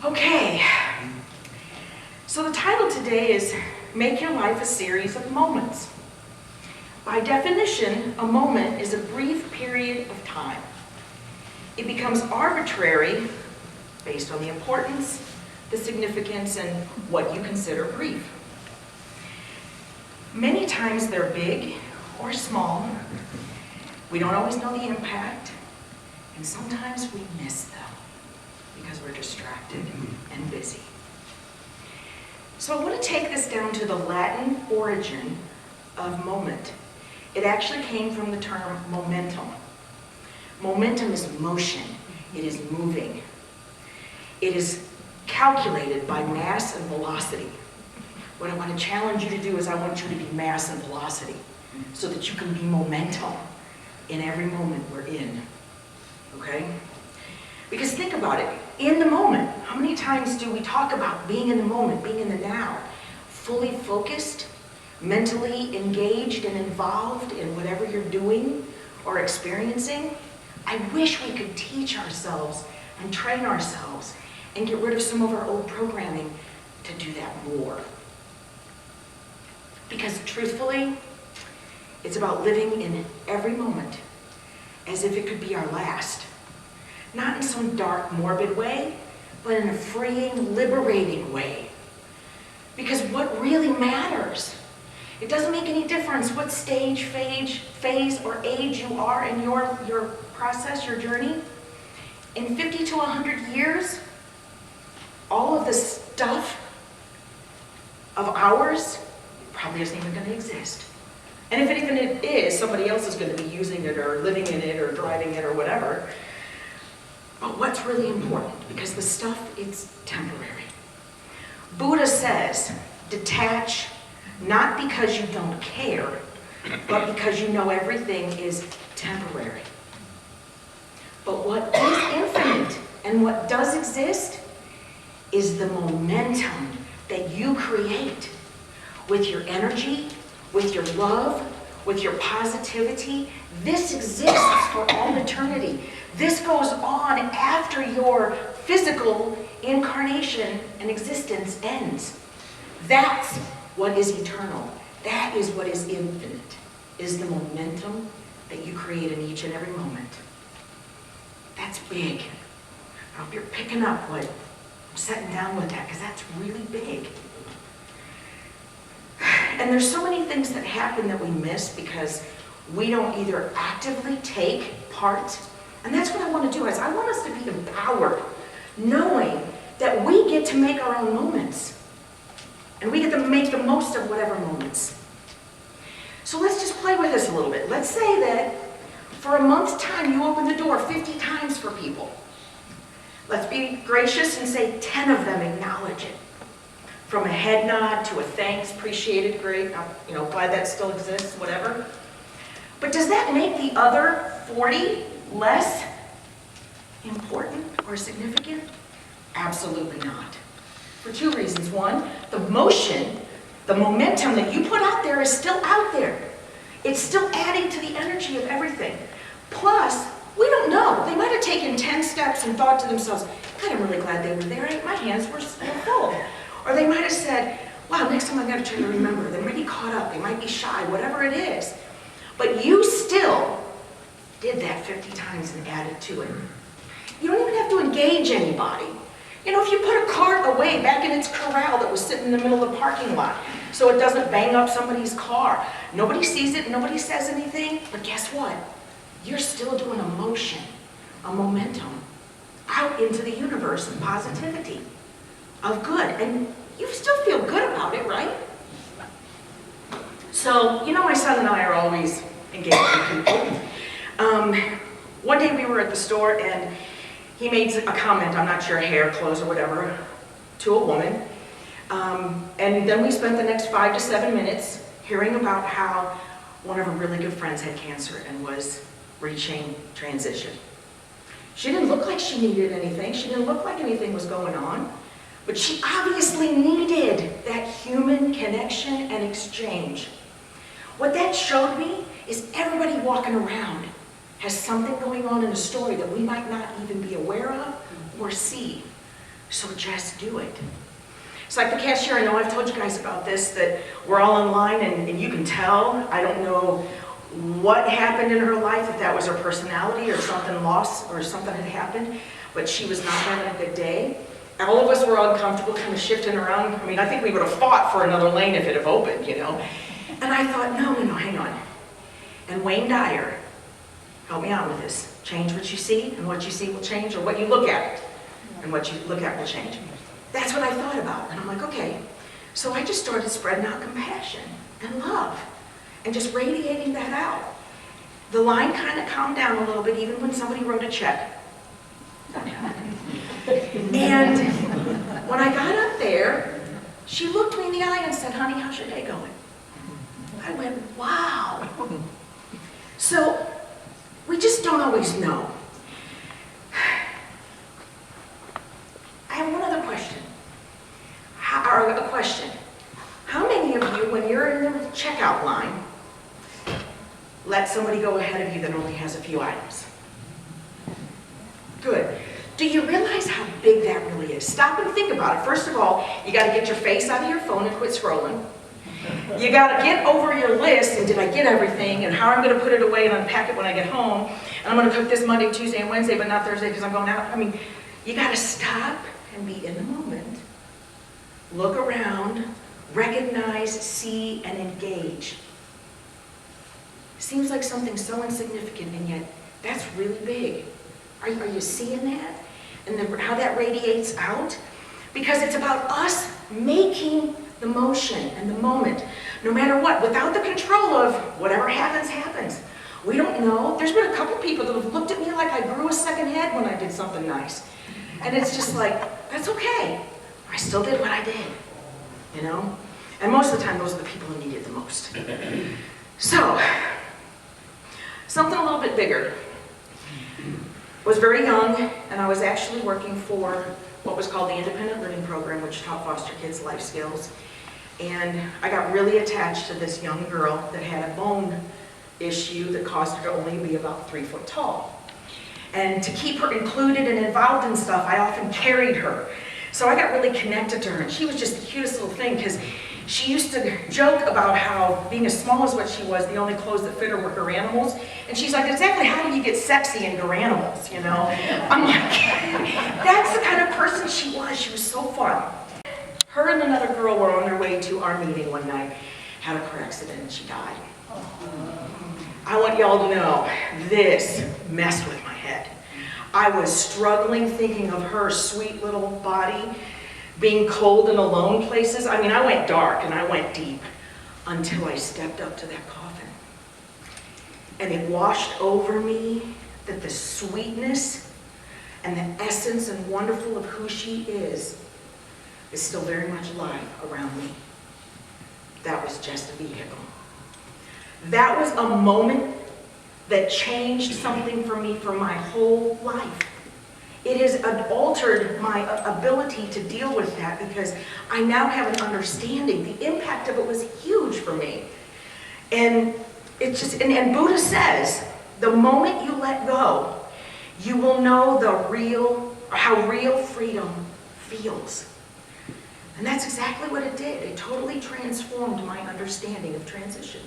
Okay, so the title today is Make Your Life a Series of Moments. By definition, a moment is a brief period of time. It becomes arbitrary based on the importance, the significance, and what you consider brief. Many times they're big or small. We don't always know the impact, and sometimes we miss them because we're distracted and busy. So I want to take this down to the Latin origin of moment. It actually came from the term momentum. Momentum is motion. It is moving. It is calculated by mass and velocity. What I want to challenge you to do is I want you to be mass and velocity so that you can be momentum in every moment we're in. Okay? Because think about it, in the moment, how many times do we talk about being in the moment, being in the now, fully focused, mentally engaged and involved in whatever you're doing or experiencing? I wish we could teach ourselves and train ourselves and get rid of some of our old programming to do that more. Because truthfully, it's about living in every moment as if it could be our last. Not in some dark, morbid way, but in a freeing, liberating way. Because what really matters, it doesn't make any difference what stage, phase, or age you are in your process, your journey. In 50 to 100 years, all of the stuff of ours probably isn't even going to exist. And if even it is, somebody else is going to be using it or living in it or driving it or whatever. But what's really important, because the stuff, it's temporary. Buddha says, detach, not because you don't care, but because you know everything is temporary. But what is infinite and what does exist is the momentum that you create with your energy, with your love, with your positivity. This exists for all eternity. This goes on after your physical incarnation and existence ends. That's what is eternal. That is what is infinite, is the momentum that you create in each and every moment. That's big. I hope you're picking up what I'm setting down with that, because that's really big. And there's so many things that happen that we miss because we don't either actively take part. And that's what I want to do, is I want us to be empowered, knowing that we get to make our own moments. And we get to make the most of whatever moments. So let's just play with this a little bit. Let's say that for a month's time you open the door 50 times for people. Let's be gracious and say 10 of them acknowledge it. From a head nod to a thanks, appreciated, great, glad that still exists, whatever. But does that make the other 40 less important or significant? Absolutely not. For two reasons. One, the motion, the momentum that you put out there is still out there. It's still adding to the energy of everything. Plus, we don't know. They might have taken 10 steps and thought to themselves, God, I'm really glad they were there. My hands were full. Or they might have said, wow, next time I got to try to remember. They might be caught up. They might be shy, whatever it is. But you still did that 50 times and added to it. You don't even have to engage anybody. If you put a cart away back in its corral that was sitting in the middle of the parking lot so it doesn't bang up somebody's car, nobody sees it, nobody says anything, but guess what? You're still doing a motion, a momentum out into the universe of positivity, of good. And you still feel good about it, right? So, my son and I are always engaged with people. One day we were at the store and he made a comment, I'm not sure, hair, clothes, or whatever, to a woman. And then we spent the next 5 to 7 minutes hearing about how one of her really good friends had cancer and was reaching transition. She didn't look like she needed anything. She didn't look like anything was going on. But she obviously needed that human connection and exchange. What that showed me is everybody walking around has something going on in a story that we might not even be aware of or see. So just do it. It's like the cashier. I know I've told you guys about this, that we're all in line and you can tell. I don't know what happened in her life, if that was her personality or something lost or something had happened, but she was not having a good day. All of us were uncomfortable, kind of shifting around. I mean, I think we would have fought for another lane if it had opened, you know. And I thought, no, hang on. And Wayne Dyer, help me out with this. Change what you see, and what you see will change, or what you look at, and what you look at will change. That's what I thought about. And I'm like, okay. So I just started spreading out compassion and love, and just radiating that out. The line kind of calmed down a little bit, even when somebody wrote a check. And when I got up there, she looked me in the eye and said, honey, how's your day going? I went, wow. So we just don't always know. I have one other question. How many of you, when you're in the checkout line, let somebody go ahead of you that only has a few items? Good. Do you realize how big that really is? Stop and think about it. First of all, you got to get your face out of your phone and quit scrolling. You got to get over your list and did I get everything and how I'm going to put it away and unpack it when I get home. And I'm going to cook this Monday, Tuesday, and Wednesday, but not Thursday because I'm going out. I mean, you got to stop and be in the moment. Look around, recognize, see, and engage. Seems like something so insignificant, and yet that's really big. Are you seeing that? And then how that radiates out? Because it's about us making the motion and the moment, no matter what, without the control of whatever happens, happens. We don't know. There's been a couple people that have looked at me like I grew a second head when I did something nice. And it's just like, that's okay. I still did what I did, you know? And most of the time, those are the people who need it the most. So, something a little bit bigger. Was very young, and I was actually working for what was called the Independent Living Program, which taught foster kids life skills. And I got really attached to this young girl that had a bone issue that caused her to only be about 3 foot tall. And to keep her included and involved in stuff, I often carried her. So I got really connected to her, and she was just the cutest little thing, because she used to joke about how, being as small as what she was, the only clothes that fit her were Garanimals. And she's like, exactly how do you get sexy in Garanimals, you know? I'm like, that's the kind of person she was. She was so fun. Her and another girl were on their way to our meeting one night, had a car accident, and she died. I want y'all to know, this messed with my head. I was struggling thinking of her sweet little body being cold and alone places. I mean, I went dark and I went deep until I stepped up to that coffin. And it washed over me that the sweetness and the essence and wonderful of who she is still very much alive around me. That was just a vehicle. That was a moment that changed something for me for my whole life. It has altered my ability to deal with that because I now have an understanding. The impact of it was huge for me. And it just, and Buddha says, the moment you let go, you will know how real freedom feels. And that's exactly what it did. It totally transformed my understanding of transition.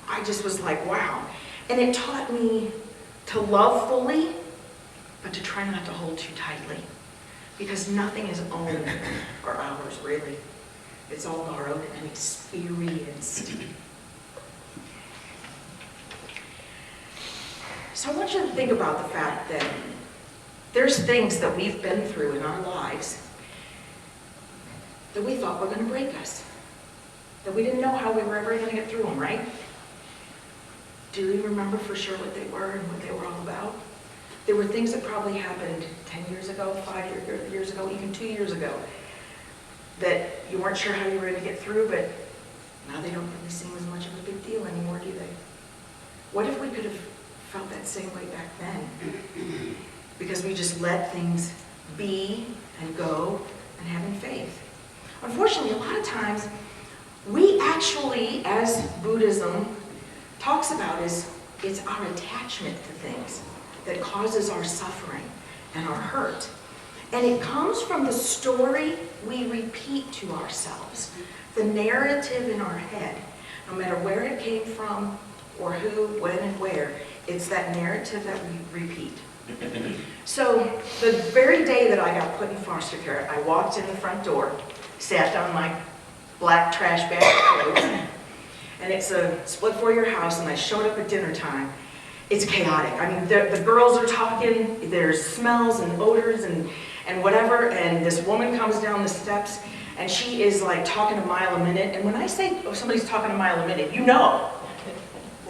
I just was like, wow. And it taught me to love fully, but to try not to hold too tightly. Because nothing is owned or ours, really. It's all borrowed and experienced. So I want you to think about the fact that there's things that we've been through in our lives that we thought were going to break us. That we didn't know how we were ever going to get through them, right? Do you remember for sure what they were and what they were all about? There were things that probably happened 10 years ago, 5 years ago, even 2 years ago, that you weren't sure how you were going to get through, but now they don't really seem as much of a big deal anymore, do they? What if we could have felt that same way back then? Because we just let things be and go and having faith. Unfortunately, a lot of times, we actually, as Buddhism talks about, it's our attachment to things that causes our suffering and our hurt. And it comes from the story we repeat to ourselves, the narrative in our head. No matter where it came from, or who, when, and where, it's that narrative that we repeat. So the very day that I got put in foster care, I walked in the front door, sat down my black trash bag of clothes, and it's a split for your house, and I showed up at dinner time. It's chaotic. I mean, the girls are talking, there's smells and odors and whatever, and this woman comes down the steps, and she is like talking a mile a minute, and when I say somebody's talking a mile a minute, you know,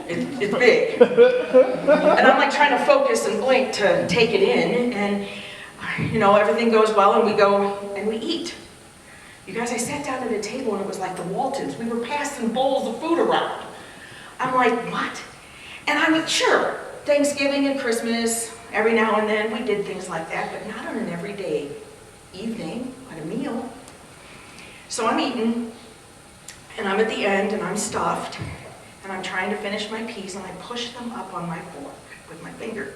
it's big. And I'm like trying to focus and blink to take it in, and you know, everything goes well, and we go and we eat. You guys, I sat down at a table and it was like the Waltons. We were passing bowls of food around. I'm like, what? And I mean, sure, Thanksgiving and Christmas, every now and then we did things like that, but not on an everyday evening, at a meal. So I'm eating, and I'm at the end, and I'm stuffed, and I'm trying to finish my piece, and I push them up on my fork with my finger.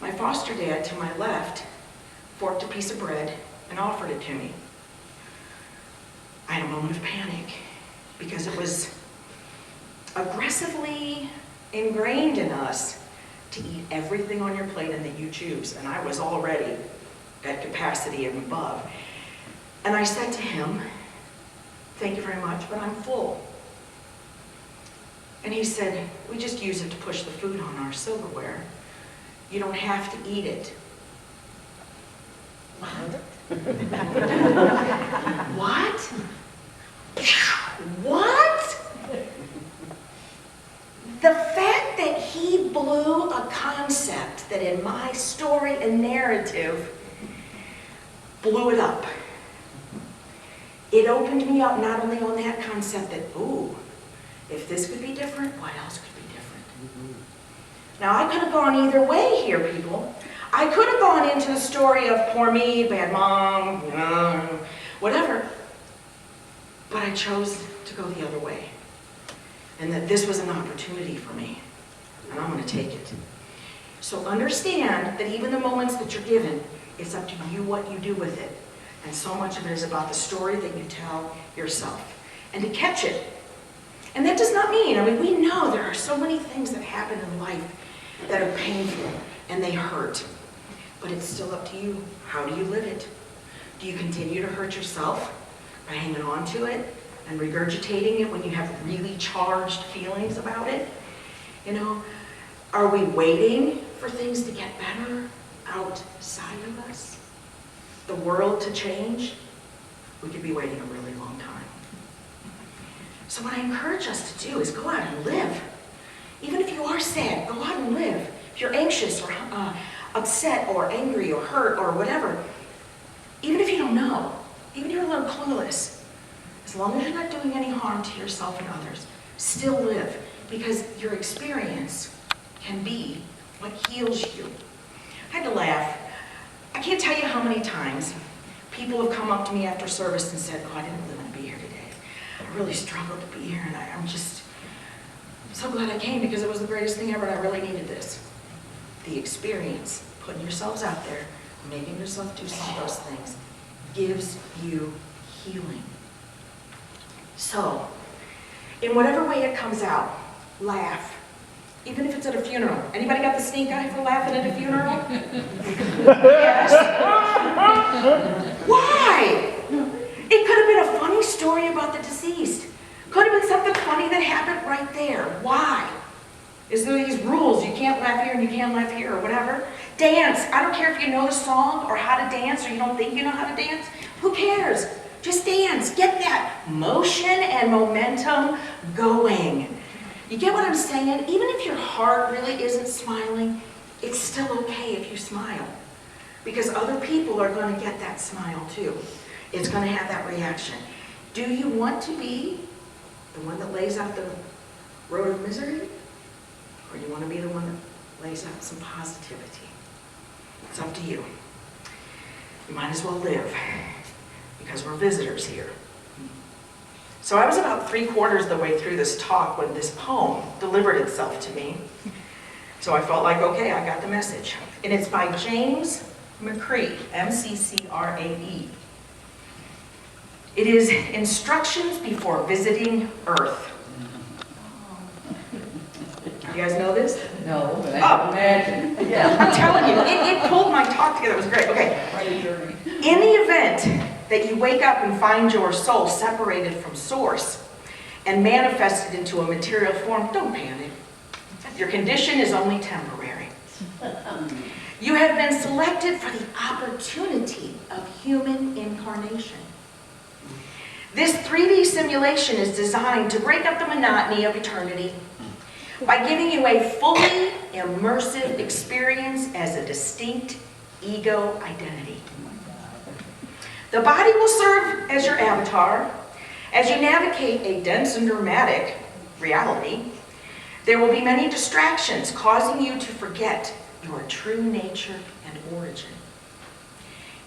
My foster dad, to my left, forked a piece of bread and offered it to me. I had a moment of panic, because it was aggressively ingrained in us to eat everything on your plate and that you choose, and I was already at capacity and above. And I said to him, "Thank you very much, but I'm full." And he said, "We just use it to push the food on our silverware. You don't have to eat it." What? What? What? The fact that he blew a concept that in my story and narrative blew it up. It opened me up not only on that concept that, ooh, if this could be different, what else could be different? Now, I could have gone either way here, people. I could have gone into the story of poor me, bad mom, whatever, but I chose to go the other way. And that this was an opportunity for me, and I'm going to take it. So understand that even the moments that you're given, it's up to you what you do with it. And so much of it is about the story that you tell yourself. And to catch it. And that does not mean, I mean, we know there are so many things that happen in life that are painful and they hurt. But it's still up to you. How do you live it? Do you continue to hurt yourself by hanging on to it and regurgitating it when you have really charged feelings about it? You know, are we waiting for things to get better outside of us? The world to change? We could be waiting a really long time. So what I encourage us to do is go out and live. Even if you are sad, go out and live. If you're anxious or upset or angry or hurt or whatever, even if you don't know, even if you're a little clueless, as long as you're not doing any harm to yourself and others, still live, because your experience can be what heals you. I had to laugh. I can't tell you how many times people have come up to me after service and said, "Oh, I didn't really want to be here today. I really struggled to be here, and I'm just so glad I came because it was the greatest thing ever, and I really needed this." The experience, putting yourselves out there, making yourself do some of those things, gives you healing. So, in whatever way it comes out, laugh. Even if it's at a funeral. Anybody got the stink eye for laughing at a funeral? Yes. Why? It could have been a funny story about the deceased. Could have been something funny that happened right there. Why? Is there these rules? You can't laugh here and you can't laugh here or whatever? Dance. I don't care if you know the song or how to dance or you don't think you know how to dance. Who cares? Just dance. Get that motion and momentum going. You get what I'm saying? Even if your heart really isn't smiling, it's still okay if you smile. Because other people are going to get that smile too. It's going to have that reaction. Do you want to be the one that lays out the road of misery? Or do you want to be the one that lays out some positivity? It's up to you. You might as well live, because we're visitors here. So I was about 3/4 of the way through this talk when this poem delivered itself to me. So I felt like, okay, I got the message. And it's by James McCree, M-C-C-R-A-E. It is instructions before visiting Earth. You guys know this? No, but I can imagine. Yeah. I'm telling you, it pulled my talk together. It was great. Okay. In the event that you wake up and find your soul separated from Source and manifested into a material form, don't panic. Your condition is only temporary. You have been selected for the opportunity of human incarnation. This 3D simulation is designed to break up the monotony of eternity by giving you a fully immersive experience as a distinct ego identity. The body will serve as your avatar. As you navigate a dense and dramatic reality, there will be many distractions causing you to forget your true nature and origin.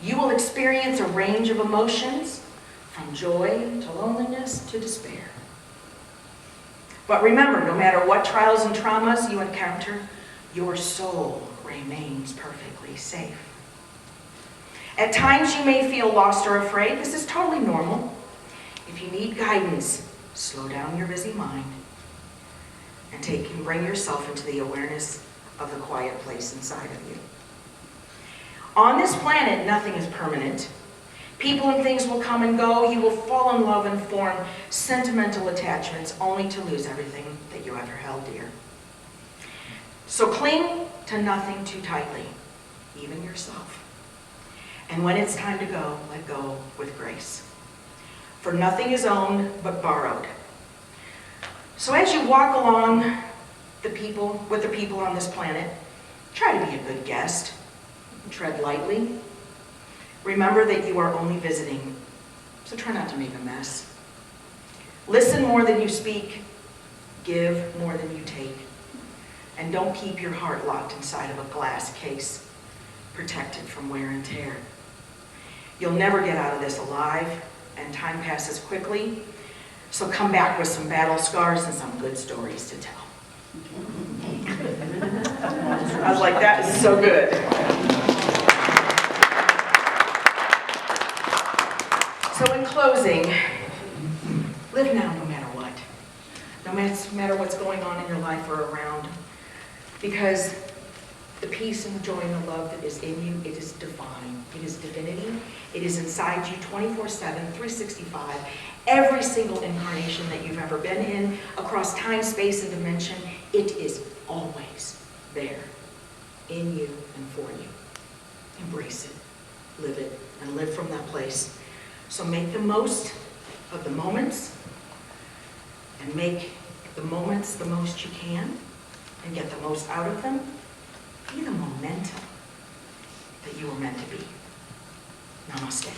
You will experience a range of emotions, from joy to loneliness to despair. But remember, no matter what trials and traumas you encounter, your soul remains perfectly safe. At times you may feel lost or afraid. This is totally normal. If you need guidance, slow down your busy mind and bring yourself into the awareness of the quiet place inside of you. On this planet, nothing is permanent. People and things will come and go. You will fall in love and form sentimental attachments only to lose everything that you ever held dear. So cling to nothing too tightly, even yourself. And when it's time to go, let go with grace. For nothing is owned but borrowed. So as you walk along with the people on this planet, try to be a good guest. Tread lightly. Remember that you are only visiting, so try not to make a mess. Listen more than you speak. Give more than you take. And don't keep your heart locked inside of a glass case, protected from wear and tear. You'll never get out of this alive, and time passes quickly, so come back with some battle scars and some good stories to tell. I was like, that is so good. So in closing, live now no matter what. No matter what's going on in your life or around. Because the peace and the joy and the love that is in you, it is divine. It is divinity. It is inside you 24/7, 365. Every single incarnation that you've ever been in, across time, space, and dimension, it is always there, in you and for you. Embrace it, live it, and live from that place. So make the most of the moments, and make the moments the most you can, and get the most out of them. Be the momentum that you were meant to be. Namaste.